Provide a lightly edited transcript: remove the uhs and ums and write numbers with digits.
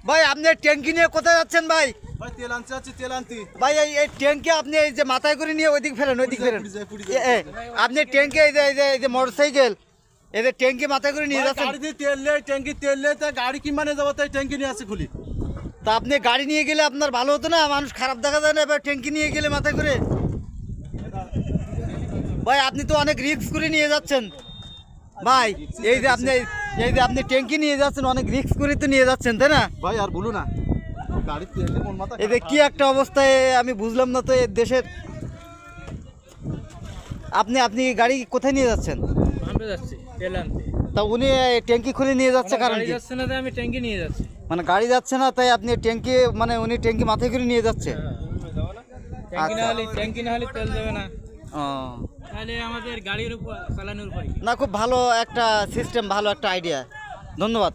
ভাই আপনি ট্যাঙ্কি নিয়ে কোথায় যাচ্ছেন ভাই? ভাই তেল আনতে যাচ্ছি, তেল আনতে। ভাই এই ট্যাঙ্কি আপনি এই যে মাথায় করে নিয়ে ওইদিক ফেলেন, ওইদিক ফেলেন। আপনি ট্যাঙ্কি এই যে মোটরসাইকেল এই যে ট্যাঙ্কি মাথায় করে নিয়ে যাচ্ছেন। গাড়িতে তেল নেই, ট্যাঙ্কি তেল নেই, তাই গাড়ি কি মানে যাবো, তাই ট্যাঙ্কি নিয়ে আসি খুলি। তা আপনি গাড়ি নিয়ে গেলে আপনার ভালো হতো না? মানুষ খারাপ দেখা যায় না এবার ট্যাঙ্কি নিয়ে গেলে মাথায় করে? ভাই আপনি তো অনেক রিস্ক করে নিয়ে যাচ্ছেন ভাই। এই যে আপনি ট্যাঙ্কি নিয়ে যাচ্ছেন, অনেক রিস্ক করে তো নিয়ে যাচ্ছেন, তাই না? ভাই আর বলো না, গাড়ির তেল কোন মাথা। এই যে কি একটা অবস্থায় আমি বুঝলাম না তো এই দেশের। আপনি গাড়ি কোথায় নিয়ে যাচ্ছেন? আমরা যাচ্ছি তেল আনতে। তা উনি ট্যাঙ্কি খুলে নিয়ে যাচ্ছে কারণ গাড়ি কি? যাচ্ছে না, তাই আমি ট্যাঙ্কি নিয়ে যাচ্ছি। মানে গাড়ি যাচ্ছে না তাই আপনি ট্যাঙ্কি, মানে উনি ট্যাঙ্কি মাথায় করে নিয়ে যাচ্ছে। ট্যাঙ্কি না হলে তেল দেবে না, ও তাহলে আমাদের গাড়ির উপর চালানোর উপর। না, খুব ভালো একটা সিস্টেম, ভালো একটা আইডিয়া, ধন্যবাদ।